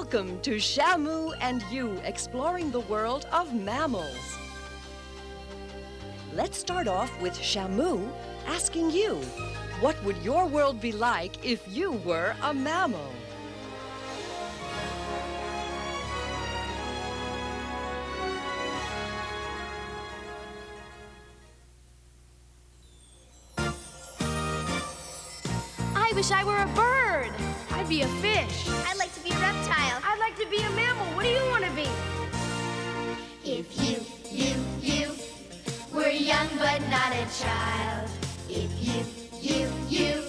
Welcome to Shamu and You, exploring the world of mammals. Let's start off with Shamu asking you, what would your world be like if you were a mammal? I wish I were a bird. I'd be a fish. I'd like to be a reptile. I'd like to be a mammal. What do you want to be? If you were young but not a child. If you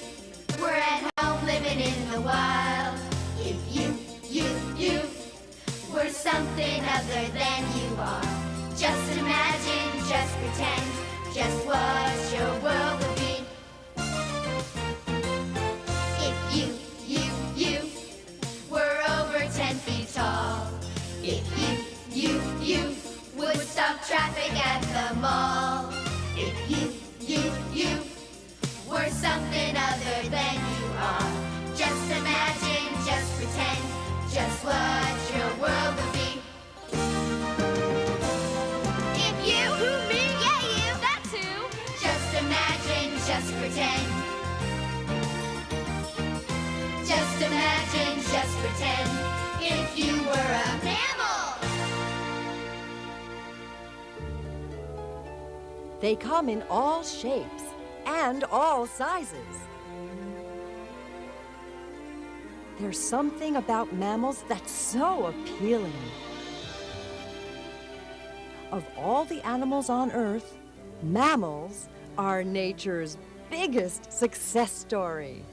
were at home living in the wild. If you were something other than you are. Just imagine, just pretend, just what your world would be. If you were over 10 feet tall. If you would stop traffic at the mall. If you were something other than you are. Just imagine, just pretend, just what your world would be. If you, Who, me? Yeah, you. That's who. just imagine, just pretend. Just imagine, just pretend, if you were a mammal. They come in all shapes and all sizes. There's something about mammals that's so appealing. Of all the animals on Earth, mammals are nature's biggest success story.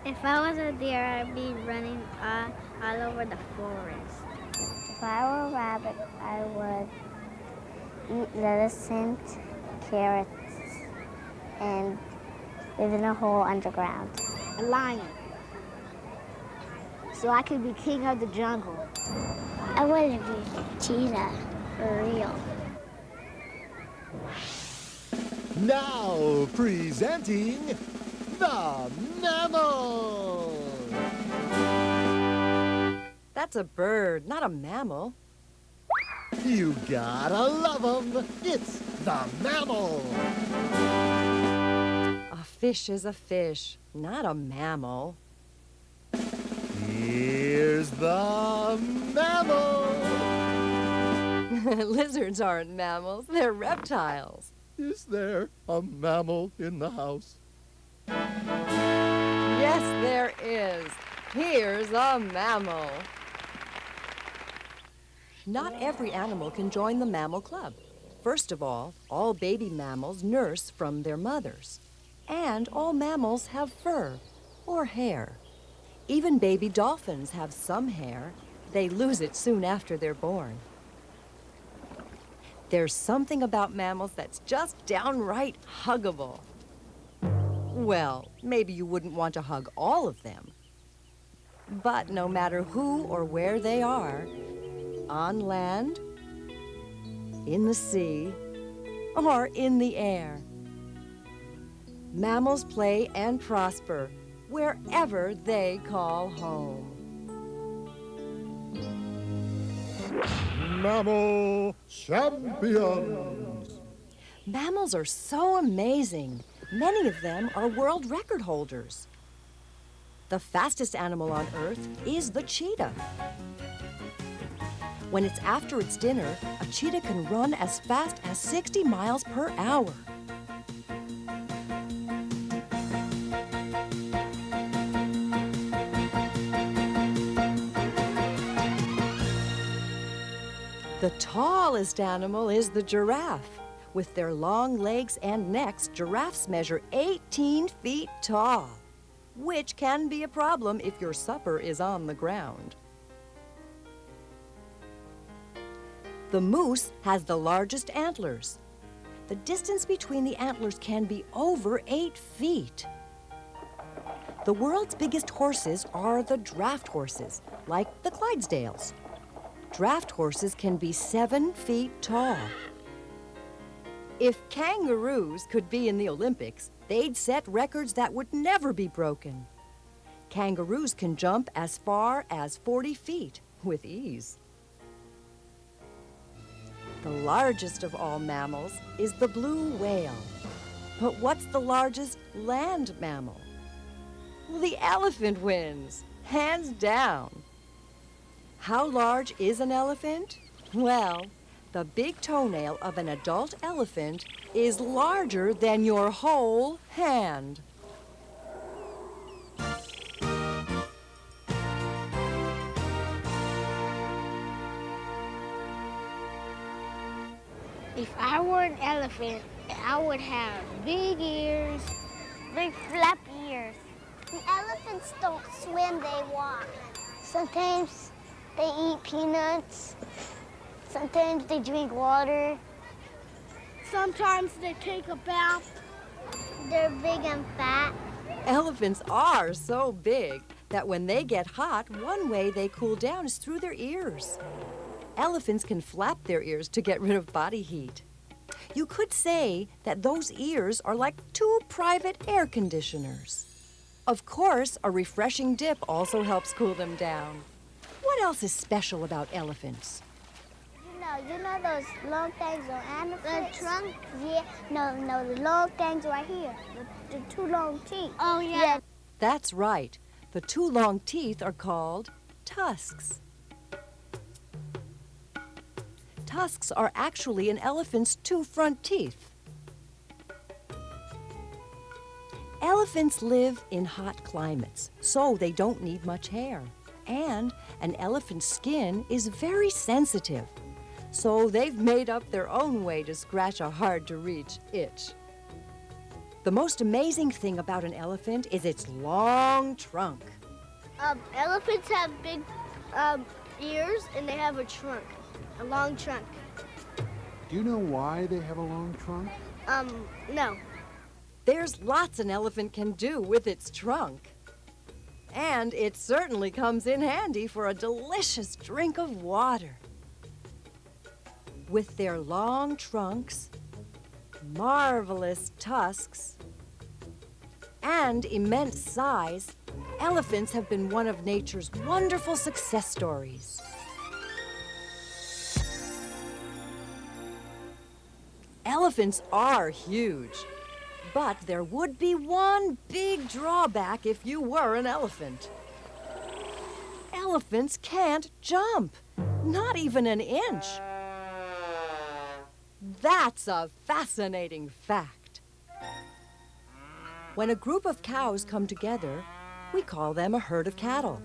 If I was a deer, I'd be running all over the forest. If I were a rabbit, I would eat lettuce and carrots and live in a hole underground. A lion, so I could be king of the jungle. I would be cheetah, for real. Now presenting the mammal. That's a bird, not a mammal. You gotta love 'em. It's the mammal. A fish is a fish, not a mammal. Here's the mammal. Lizards aren't mammals, they're reptiles. Is there a mammal in the house? Yes, there is. Here's a mammal. Not every animal can join the mammal club. First of all baby mammals nurse from their mothers. And all mammals have fur or hair. Even baby dolphins have some hair. They lose it soon after they're born. There's something about mammals that's just downright huggable. Well, maybe you wouldn't want to hug all of them. But no matter who or where they are, on land, in the sea, or in the air, mammals play and prosper wherever they call home. Mammal champions. Mammals are so amazing. Many of them are world record holders. The fastest animal on Earth is the cheetah. When it's after its dinner, a cheetah can run as fast as 60 miles per hour. The tallest animal is the giraffe. With their long legs and necks, giraffes measure 18 feet tall, which can be a problem if your supper is on the ground. The moose has the largest antlers. The distance between the antlers can be over 8 feet. The world's biggest horses are the draft horses, like the Clydesdales. Draft horses can be 7 feet tall. If kangaroos could be in the Olympics, they'd set records that would never be broken. Kangaroos can jump as far as 40 feet with ease. The largest of all mammals is the blue whale. But what's the largest land mammal? Well, the elephant wins, hands down. How large is an elephant? Well, the big toenail of an adult elephant is larger than your whole hand. If I were an elephant, I would have big ears, Big flap ears. Elephants don't swim, they walk. Sometimes they eat peanuts. Sometimes they drink water. sometimes they take a bath. They're big and fat. Elephants are so big that when they get hot, one way they cool down is through their ears. Elephants can flap their ears to get rid of body heat. You could say that those ears are like two private air conditioners. Of course, a refreshing dip also helps cool them down. What else is special about elephants? You know those long things on elephants? The trunk? Yeah. No, the long things right here. The two long teeth. Oh, yeah. That's right. The two long teeth are called tusks. Tusks are actually an elephant's two front teeth. Elephants live in hot climates, so they don't need much hair. And an elephant's skin is very sensitive, so they've made up their own way to scratch a hard-to-reach itch. The most amazing thing about an elephant is its long trunk. Elephants have big ears and they have a long trunk. Do you know why they have a long trunk? No. There's lots an elephant can do with its trunk. And it certainly comes in handy for a delicious drink of water. With their long trunks, marvelous tusks, and immense size, elephants have been one of nature's wonderful success stories. Elephants are huge, but there would be one big drawback if you were an elephant. Elephants can't jump, not even an inch. That's a fascinating fact. When a group of cows come together, we call them a herd of cattle.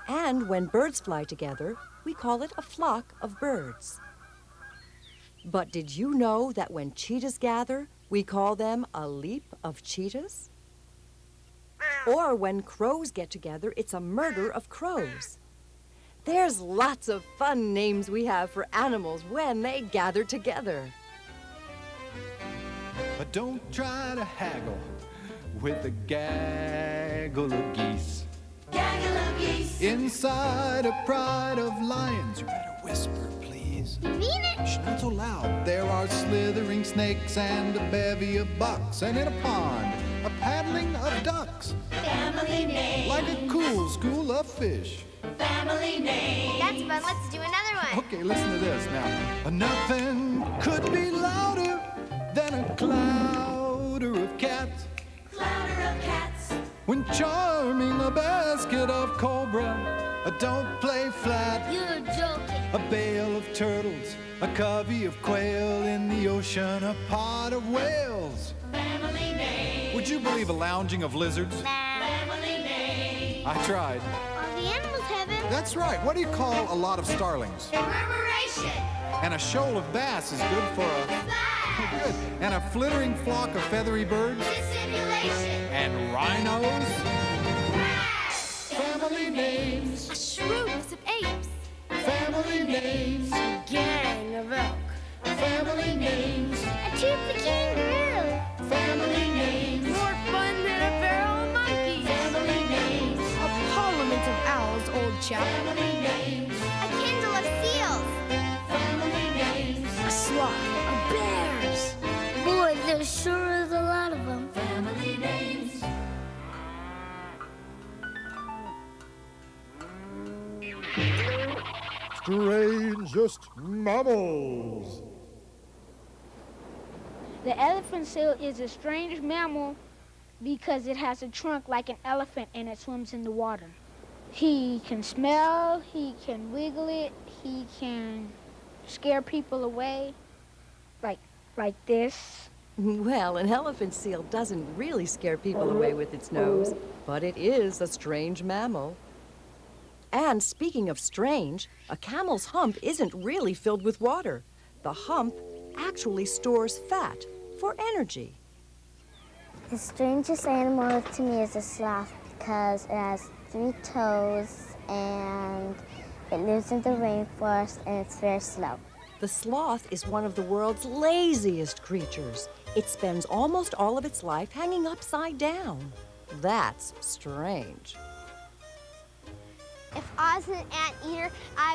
And when birds fly together, we call it a flock of birds. But did you know that when cheetahs gather, we call them a leap of cheetahs? Or when crows get together, it's a murder of crows. There's lots of fun names we have for animals when they gather together. But don't try to haggle with a gaggle of geese. Gaggle of geese. Inside a pride of lions, you better whisper, please. You mean it? Shh, not so loud. There are slithering snakes and a bevy of bucks, and in a pond, a paddling of ducks. Family name. Like a cool school of fish. Family name. That's fun. Let's do another one. Okay, listen to this now. Nothing could be louder than a clouder of cats. Clouder of cats. When charming a basket of cobra, don't play flat. You're joking. A bale of turtles, a covey of quail in the ocean, a pod of whales. Family name. Would you believe a lounging of lizards? Family name. I tried. Are the animals heaven? That's right. What do you call a lot of starlings? Reverberation. And a shoal of bass is good for a... Flash. Good. And a flittering flock of feathery birds? Dissimulation. And rhinos? Crash. Family names. A shrewdness of apes. Family names. Gang of elk. Family names. A toothy kangaroo. Family names. More fun than a barrel of monkeys. Family names. A parliament of owls, old chap. Family names. A kindle of seals. Family names. A sloth of bears. Boy, there sure is a lot of them. Family names. strangest mammals. The elephant seal is a strange mammal because it has a trunk like an elephant and it swims in the water. He can smell, he can wiggle it, he can scare people away, like this. Well, an elephant seal doesn't really scare people away with its nose, but it is a strange mammal. And speaking of strange, a camel's hump isn't really filled with water. The hump actually stores fat for energy. The strangest animal to me is a sloth because it has 3 toes and it lives in the rainforest and it's very slow. The sloth is one of the world's laziest creatures. It spends almost all of its life hanging upside down. That's strange. If I was an anteater, I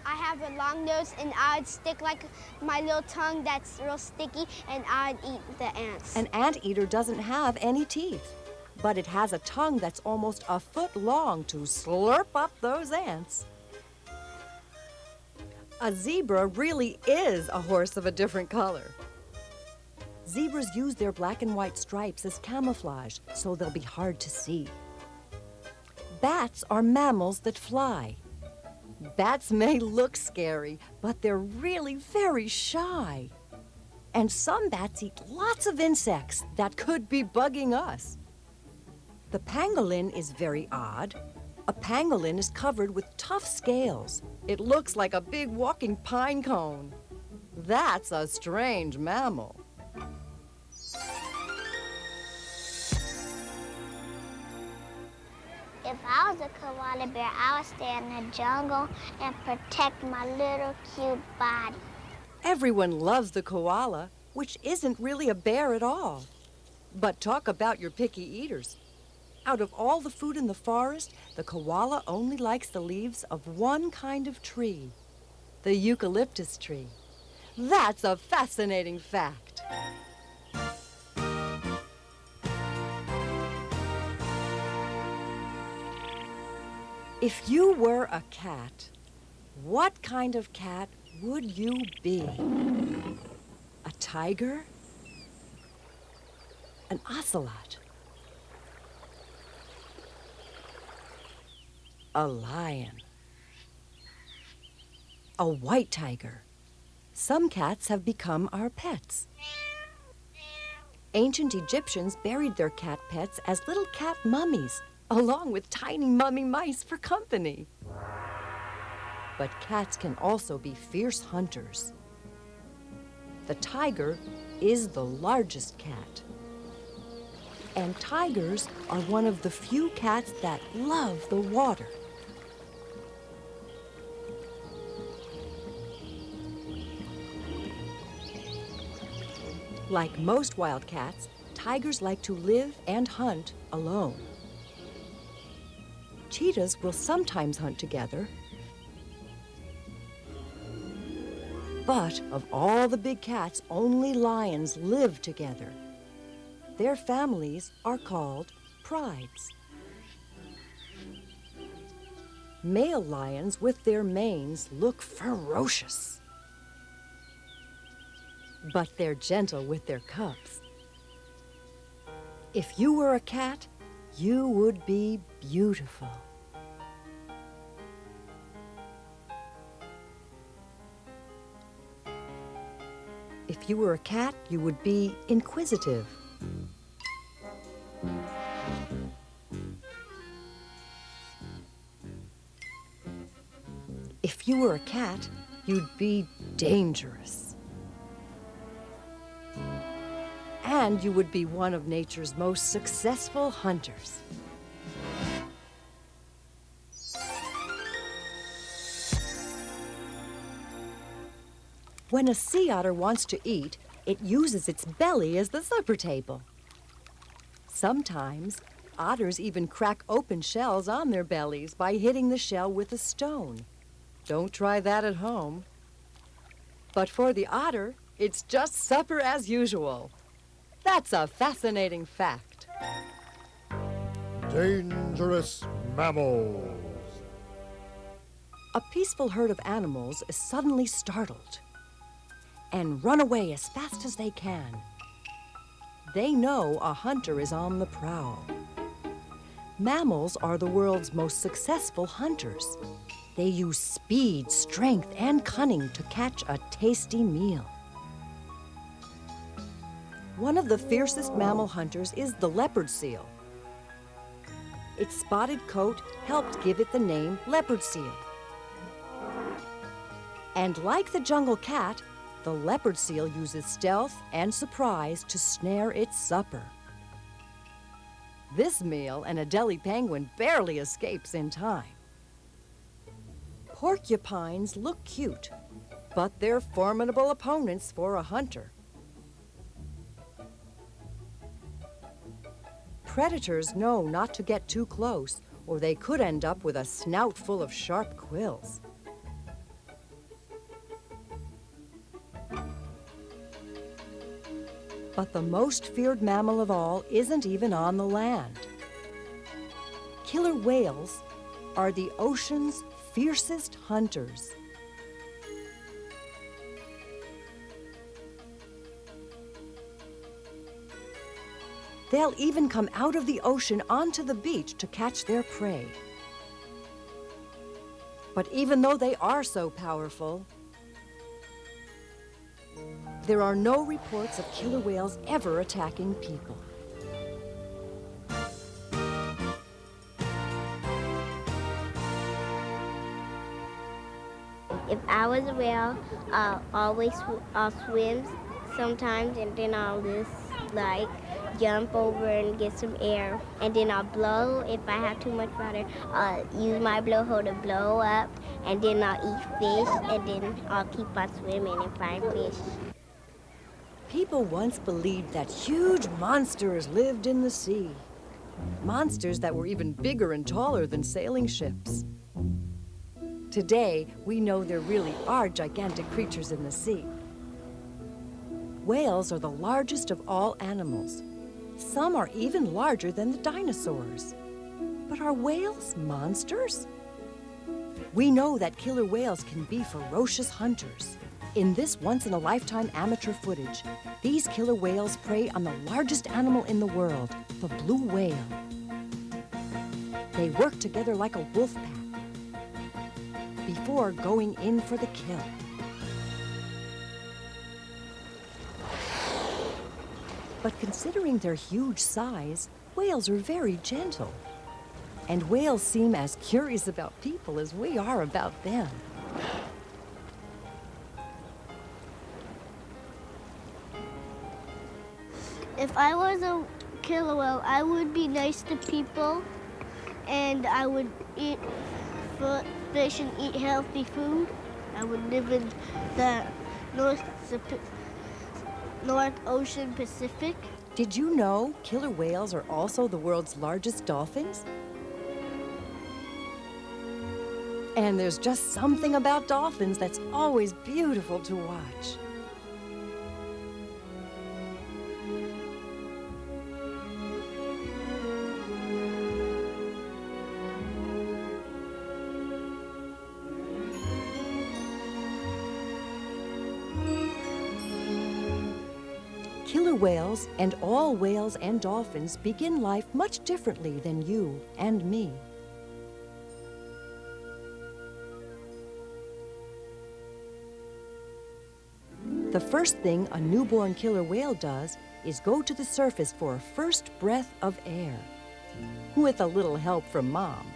have a long nose and I would stick like my little tongue that's real sticky and I'd eat the ants. An anteater doesn't have any teeth, but it has a tongue that's almost a foot long to slurp up those ants. A zebra really is a horse of a different color. Zebras use their black and white stripes as camouflage, so they'll be hard to see. Bats are mammals that fly. Bats may look scary, but they're really very shy. And some bats eat lots of insects that could be bugging us. The pangolin is very odd. A pangolin is covered with tough scales. It looks like a big walking pine cone. That's a strange mammal. If I was a koala bear, I would stay in the jungle and protect my little cute body. Everyone loves the koala, which isn't really a bear at all. But talk about your picky eaters. Out of all the food in the forest, the koala only likes the leaves of one kind of tree, the eucalyptus tree. That's a fascinating fact. If you were a cat, what kind of cat would you be? A tiger? An ocelot? A lion? A white tiger? Some cats have become our pets. Ancient Egyptians buried their cat pets as little cat mummies, along with tiny mummy mice for company. But cats can also be fierce hunters. The tiger is the largest cat. And tigers are one of the few cats that love the water. Like most wild cats, tigers like to live and hunt alone. Cheetahs will sometimes hunt together. But of all the big cats, only lions live together. Their families are called prides. Male lions with their manes look ferocious. But they're gentle with their cubs. If you were a cat, you would be beautiful. If you were a cat, you would be inquisitive. If you were a cat, you'd be dangerous. And you would be one of nature's most successful hunters. When a sea otter wants to eat, it uses its belly as the supper table. Sometimes, otters even crack open shells on their bellies by hitting the shell with a stone. Don't try that at home. But for the otter, it's just supper as usual. That's a fascinating fact. Dangerous mammals. A peaceful herd of animals is suddenly startled and run away as fast as they can. They know a hunter is on the prowl. Mammals are the world's most successful hunters. They use speed, strength, and cunning to catch a tasty meal. One of the fiercest mammal hunters is the leopard seal. Its spotted coat helped give it the name leopard seal. And like the jungle cat, the leopard seal uses stealth and surprise to snare its supper. This meal, an Adelie penguin barely escapes in time. Porcupines look cute, but they're formidable opponents for a hunter. Predators know not to get too close, or they could end up with a snout full of sharp quills. But the most feared mammal of all isn't even on the land. Killer whales are the ocean's fiercest hunters. They'll even come out of the ocean onto the beach to catch their prey. But even though they are so powerful, there are no reports of killer whales ever attacking people. If I was a whale, I'll swim sometimes, and then I'll just jump over and get some air, and then I'll blow. If I have too much water, I'll use my blowhole to blow up, and then I'll eat fish, and then I'll keep on swimming and find fish. People once believed that huge monsters lived in the sea. Monsters that were even bigger and taller than sailing ships. Today, we know there really are gigantic creatures in the sea. Whales are the largest of all animals. Some are even larger than the dinosaurs. But are whales monsters? We know that killer whales can be ferocious hunters. In this once-in-a-lifetime amateur footage, these killer whales prey on the largest animal in the world, the blue whale. They work together like a wolf pack before going in for the kill. But considering their huge size, whales are very gentle. And whales seem as curious about people as we are about them. If I was a killer whale, I would be nice to people, and I would eat fish and eat healthy food. I would live in the North Ocean Pacific. Did you know killer whales are also the world's largest dolphins? And there's just something about dolphins that's always beautiful to watch. Killer whales and all whales and dolphins begin life much differently than you and me. The first thing a newborn killer whale does is go to the surface for a first breath of air, with a little help from Mom.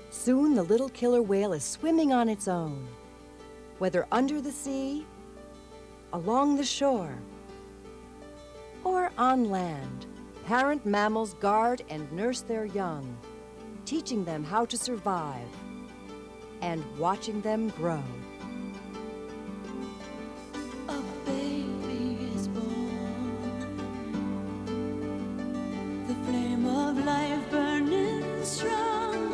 Soon the little killer whale is swimming on its own, whether under the sea, along the shore, or on land. Parent mammals guard and nurse their young, teaching them how to survive and watching them grow. A baby is born, the flame of life burning strong,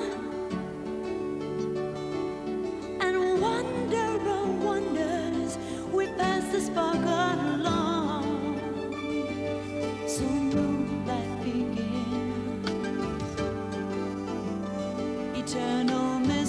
and wonder of wonders, we pass the spark along. So new life begins, eternal mystery.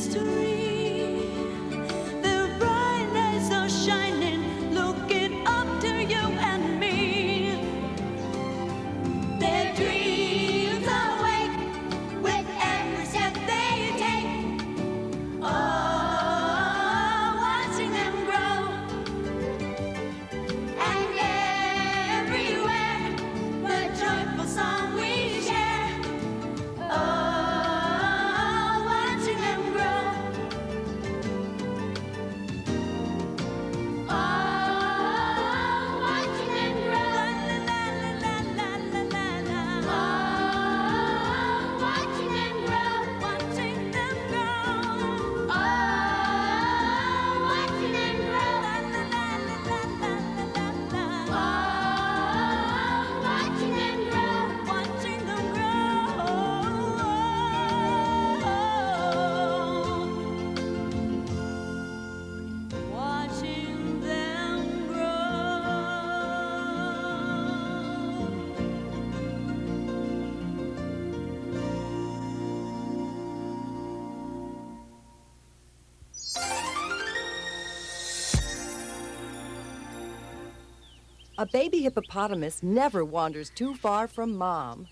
A baby hippopotamus never wanders too far from mom.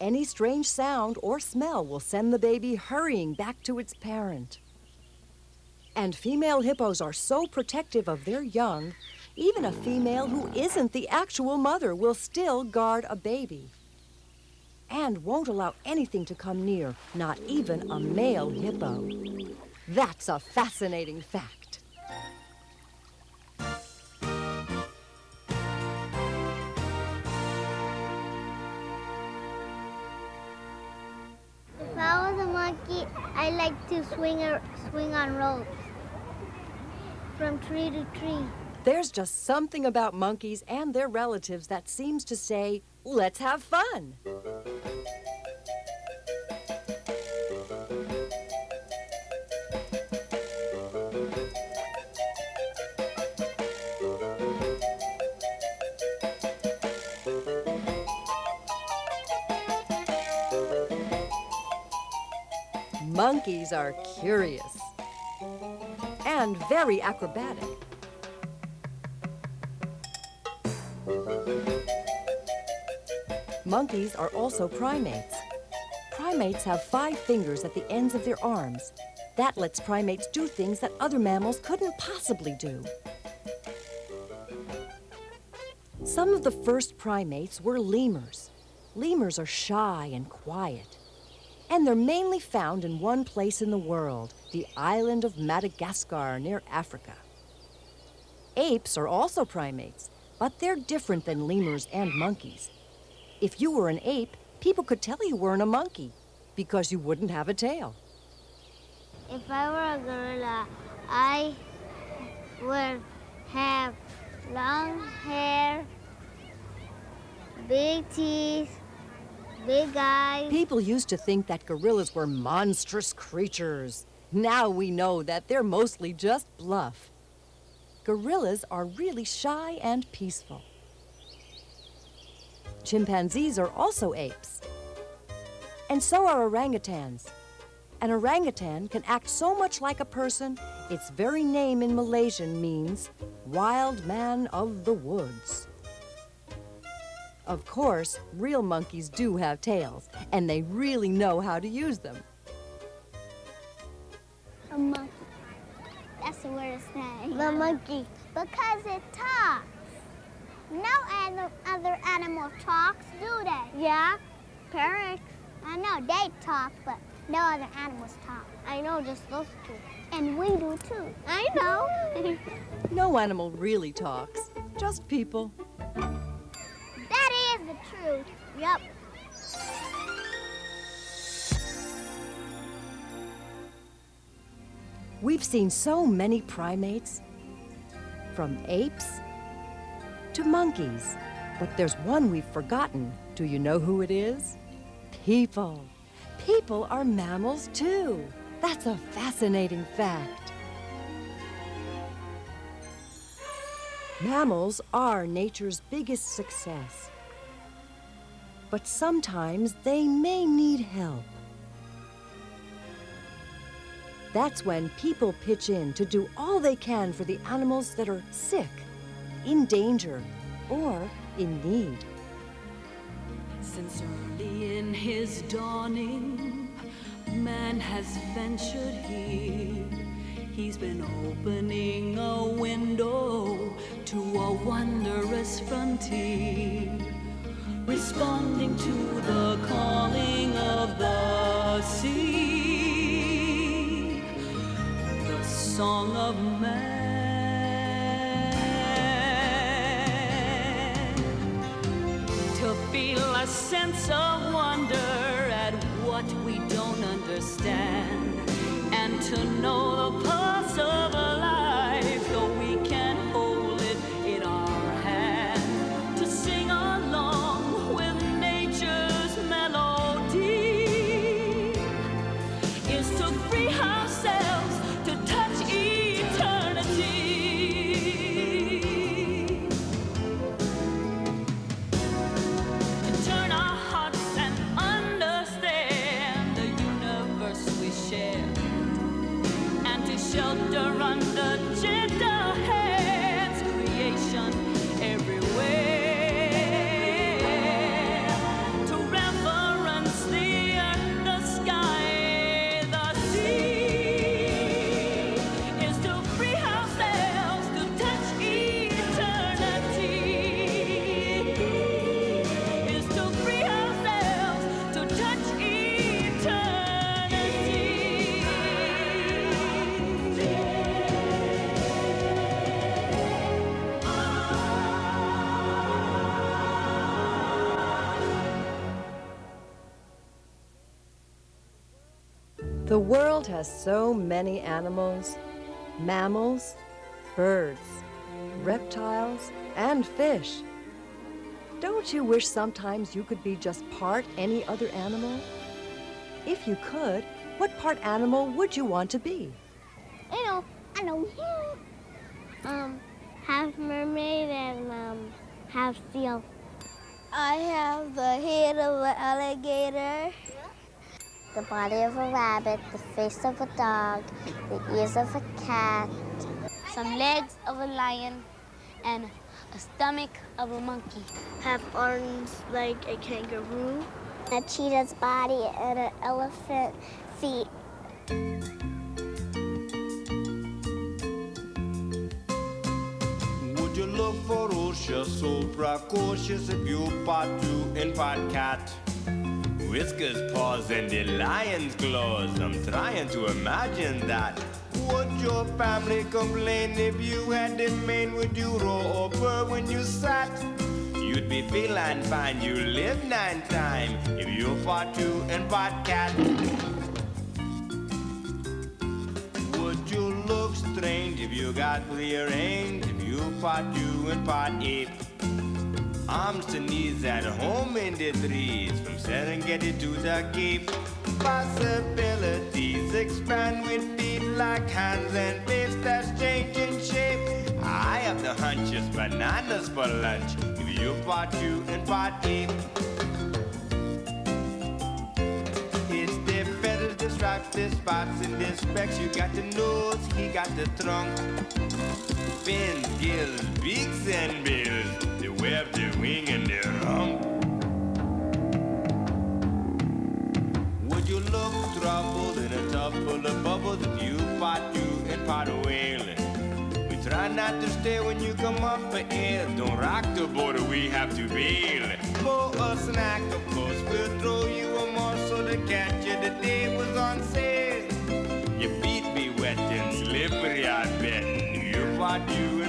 Any strange sound or smell will send the baby hurrying back to its parent. And female hippos are so protective of their young, even a female who isn't the actual mother will still guard a baby. And won't allow anything to come near, not even a male hippo. That's a fascinating fact. If I was a monkey, I like to swing on ropes from tree to tree. There's just something about monkeys and their relatives that seems to say, let's have fun. Monkeys are curious and very acrobatic. Monkeys are also primates. Primates have 5 fingers at the ends of their arms. That lets primates do things that other mammals couldn't possibly do. Some of the first primates were lemurs. Lemurs are shy and quiet. And they're mainly found in one place in the world, the island of Madagascar near Africa. Apes are also primates, but they're different than lemurs and monkeys. If you were an ape, people could tell you weren't a monkey because you wouldn't have a tail. If I were a gorilla, I would have long hair, big teeth, big eyes. People used to think that gorillas were monstrous creatures. Now we know that they're mostly just bluff. Gorillas are really shy and peaceful. Chimpanzees are also apes. And so are orangutans. An orangutan can act so much like a person, its very name in Malaysian means wild man of the woods. Of course, real monkeys do have tails, and they really know how to use them. A monkey. That's the weirdest thing. The monkey. Because it talks. No other animal talks, do they? Yeah, parrots. I know they talk, but no other animals talk. I know, just those two. And we do too. I know. No animal really talks, just people. That is the truth. Yep. We've seen so many primates, from apes to monkeys. But there's one we've forgotten. Do you know who it is? People. People are mammals too. That's a fascinating fact. Mammals are nature's biggest success. But sometimes they may need help. That's when people pitch in to do all they can for the animals that are sick, in danger, or in need. Since early in his dawning, man has ventured here. He's been opening a window to a wondrous frontier, responding to the calling of the sea, the song of man. To feel a sense of wonder at what we don't understand, and to know the pulse of a life, though we can't hold it in our hand, to sing along with nature's melody is to free ourselves to touch eternity. Turn our hearts and understand the universe we share, and to show The world has so many animals: mammals, birds, reptiles, and fish. Don't you wish sometimes you could be just part any other animal? If you could, what part animal would you want to be? I know. Half mermaid and half seal. I have the head of an alligator, the body of a rabbit, the face of a dog, the ears of a cat, Some legs of a lion and a stomach of a monkey. have arms like a kangaroo, a cheetah's body, and an elephant feet. Would you look ferocious, so precocious if you part two and part cat? Whiskers, paws, and the lion's claws. I'm trying to imagine that. Would your family complain if you had this mane? Would you roar or purr when you sat? You'd be feline fine, you live 9 times if you part two and part cat. Would you look strange if you got rearranged? If you part two and part ape? Arms to knees at home in the trees, from Serengeti to the Cape. Possibilities expand with feet like hands and face that's changing shape. I have the hunches, bananas for lunch. If you part two and part ape. It's the feathers, the stripes, the spots, and the specks. You got the nose, he got the trunk. Fins, gills, beaks, and bills. The web, the wing, and the rump. Would you look troubled in a tub full of bubbles if you part two and part whale? We try not to stay when you come up for air. Don't rock the boat or we have to bail. For a snack, of course, we'll throw you a morsel to catch you. The day was on sale. Your feet be wet and slippery, I bet. You part two